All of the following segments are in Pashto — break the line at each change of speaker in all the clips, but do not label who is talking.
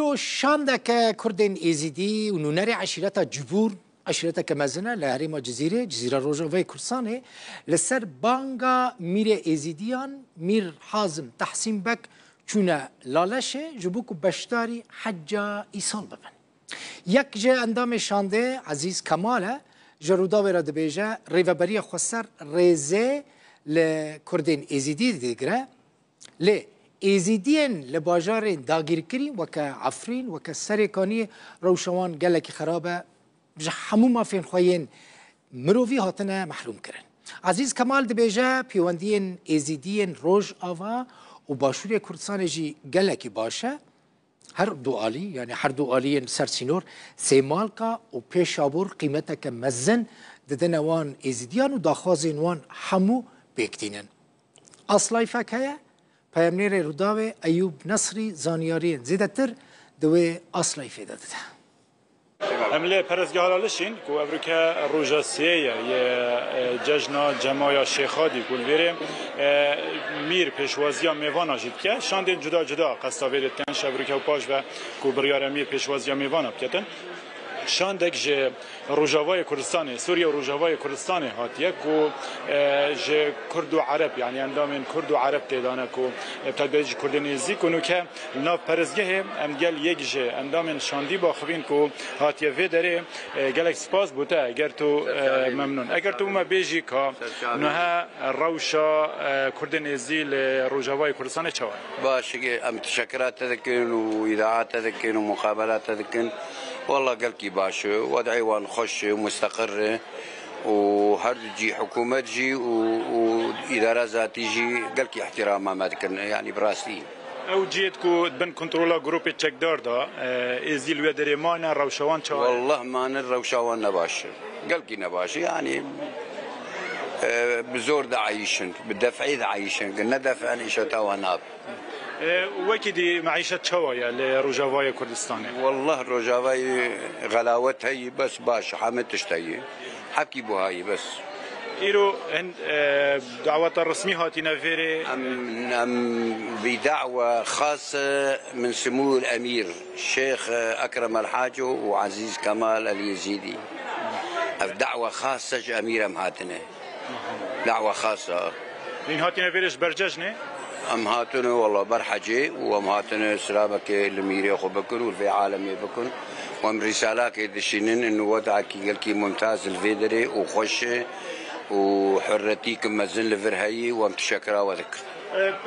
ایرو شاندک کردین ایزیدی و نونری عشیرتا جبور عشیرتا کمزنه لهریما جزیره روجاوی کردستانه لسر بانگا میر ایزیدیان میر حازم تحسین بک چونه لالشه جبوکو بشتاری حجا ایسال ببن یک جه اندام شانده عزیز کماله جرودا ورا دبیجه ریوبری خسر ریزه لکردین ایزیدی دیگره لی ایزیدین لباجارین داگیر کرین وکا عفرین وکا سریکانی روشوان گلکی خرابه بجه همو ما فین خوین مروفی هاتنه محروم کرن عزیز کمال دبیجه پیواندین ایزیدین روش آوا و باشوری کردستان جی گلکی باشه هر دو آلی یعنی هر دو آلی سرسینور سیمالکا و پیشابور قیمتا که مزن ددن وان ایزیدیان و داخوازین وان همو بیکتینن اصلای فکهه پیامنیر روداوی ایوب نصری زانیاری زیده تر دوی اصلای فیده ده
املی پرزگاه لالشین کو افریقا روجاسیه یه جشن جماعت شیخادی کل ویرم میر پیشوازی میوان آجید که شاندین جدا قصاویرت کنش افریقا و پاش و کو بریار میر پیشوازی میوان بکتن شاندک ج روجاوای کردستان سوریا و روجاوای کردستان هاتیه کو ج کرد و عرب یعنی اندام کرد و عرب تدانه کو ابتدای کردنیزی کنو که ناف پرزگه امگل یک ج اندام شاندی با خوین کو هاتیه و داره گلک سپاس بوده اگر تو ممنون اگر تو ما بیجی که نه روشا کردنیزی لروجاوای کردستان چه
باشه ام تشکرات تذکن و اذاعات تذکن و مقابلات تذکن والله قلقي باشه وضعي وان خوش ومستقر وهرجي حكومة جي وإدارة ذاتي جي قلقي احترام ما ذكرنا يعني براسي
او جيتكو بن كنترولا جروب تشيك دار دا ازيل ويدري مانا روشوان شو
والله ما الروشوان نباش قلقي نباش يعني بزور دا عايشن بالدفعي دا عايشن قلنا دفع عيشة تواناب
وكدي معيشة شوايا لروجاواي كردستاني
والله روجاواي غلاوت هي بس باش حامد تشتهي حكي بهاي بس
إيرو هند دعوة الرسمية هاتينا فيري
أم بدعوة خاصة من سمو الأمير الشيخ أكرم الحاجو وعزيز كمال اليزيدي دعوة خاصة أميرة مهاتنا دعوة خاصة
لين هاتينا فيريش برججني
ام هاتن والله برحجي وام هاتن سلامك الميري خو بكن وفي عالمي بكن وام رسالك دشينن انه وضعك يلكي ممتاز الفيدري وخش وحرتي كما زن لفرهي وام تشكرا وذكر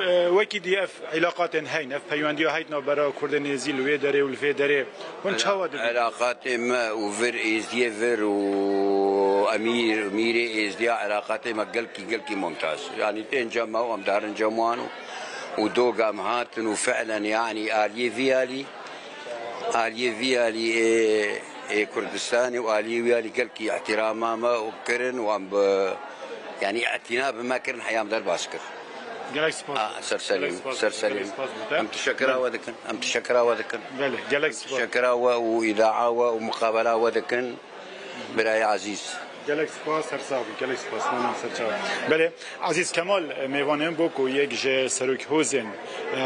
وكيدي اف علاقات هين اف بيوانديو هايتنا برا كردنيزي الفيدري والفيدري كنت شاود
علاقات ما وفر ازدي فر وامير ميري ازدي علاقات ما قلكي ممتاز يعني تين جمع وام دارن جموان ودوغا مهاتن وفعلا يعني آلية فيالي كردستاني وآلية فيالي قلقي احتراما ما وكرن وام يعني اعتناء بما كرن حيام دار باسكر سر سليم ام تشكرا وذكن تشكرا وإذاعة ومقابلة وذكن براي عزيز
جلك سپاس هر صاحبی جلك سپاس منم سرچاو بله عزیز کمال میوانم بو کو یک ج سروک حوزن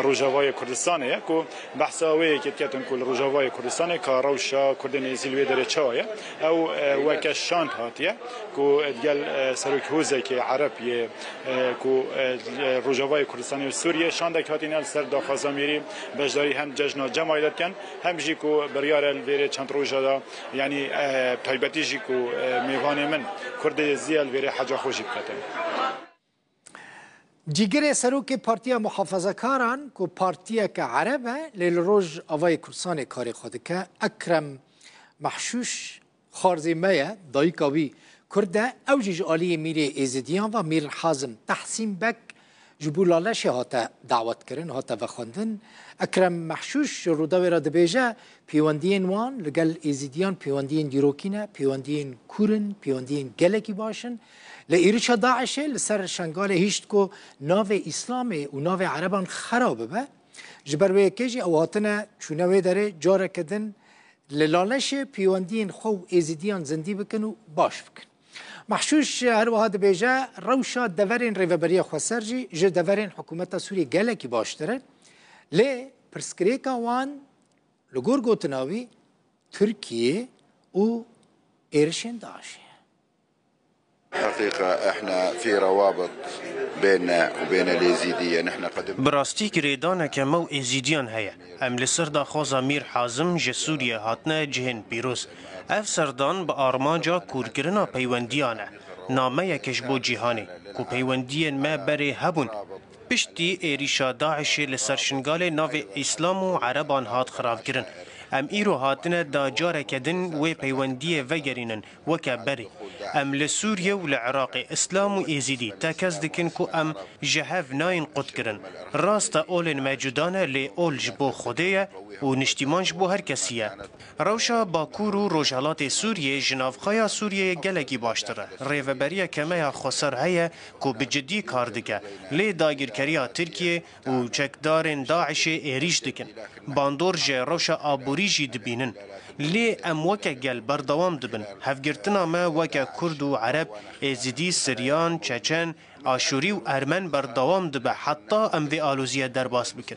روجاوای کردستانه کو بحثاوی کتکتن کل روجاوای کردستانه کاروشا کردن زیلوی در چایا او وکشان هاتیه کو دگل سروک حوزه که عربی کو روجاوای کردستانه و سوریه شاندک هاتین سر داخازا میری بجداری هم جشن جماعت کن هم جی کو بریار الویر چند روجا یعنی تایبتی جی کو میوانم من کرد زیال وری حاجه خوشی بکتن
جیگر سروک پارتیا محافظه کاران کو پارتیا که عربه لیل روز آوای کردستان کاری خود که اکرم محشوش خارزمیه دایکاوی کرده اوجیج آلی میر ایزدیان و میر حازم تحسین بک جبولالش هاته دعوت کرن هاته و خواندن اکرم محشوش رودا را دبیجه پیوندین وان لگل ایزیدیان پیوندین دیروکینه پیوندین کورن پیوندین گلکی باشن لایرچا داعشه لسر شنگال هیشت کو ناو اسلام و ناو عربان خرابه به جبر وی کجی او هاتنه چونه داره جاره کدن لالش پیوندین خو ایزیدیان زندی بکن و باش بکن محشوش هر وهاد بیجا روشا دورین ریوبری خسرجی ج دورین حکومت سوری گلکی باشتره لی پرسکریکا وان لگور گوتناوی ترکیه و إيرشين داعش.
حقيقة احنا في روابط بيننا وبين اليزيدية. نحن قدم
براستي كريدانا كمو إيزيديان هيا ام لسردا خوزا مير حازم جسوريا هاتنا جهن بيروز اف سردان بآرمانجا كوركرنا پيونديانا نامه يكش بو جيهاني كو پيونديان ما بري هبون پشتی ایریشا داعش لسر شنگال ناو اسلام و عربان هات خراب کرن. ام ایرو هاتنه دا جاره کدن و پیوندی وگرینن وکا بری. ام لسوریه و لعراق اسلام و ایزیدی تاکز دکن که ام جهاف ناین قد کرن. راست اولن موجودانه لی اول جبو خوده و نشتیمان جبو هر کسیه. روشا باکور و روجالات سوریه جنافخایا سوریه گلگی باشتره. ریوبریه کمه خسر هیه که بجدی کار دکه. لی داگیرکریا ترکیه و چکدارن داعش ایریش دکن. باندور جه روشا آبوری جی دبینن. لی ام وکه گل بردوام دبن. هفگرتنا ما وکه کرد و عرب ایزیدی سریان چچن آشوری و ارمن بردوام دبه حتی ام وی آلوزیه درباس بکن.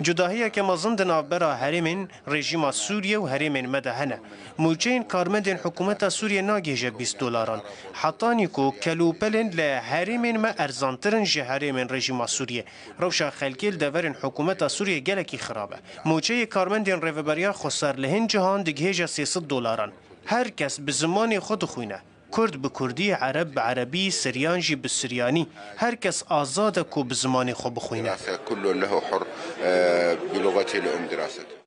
جداهیه که مزندن آبرا هرمین رژیم سوریه و هرمین مدهنه. موچین کارمندین حکومت سوریه ناگیجه $20 حتی نیکو کلوپلن لهرمین ما ارزانترن جه هرمین رژیم سوریه. روشا خلکیل دورن حکومت سوریه گلکی خرابه. موچه کارمندین ریوبریا خسر لهن جهان دگهیجه $300. هر کس به زمان خود خوینه. کرد به کردی، عرب به عربی، سریان جی به سریانی. هر کس آزاده که به زمان خوب بخوینه.
كل له حر بلغته الأم دراسته.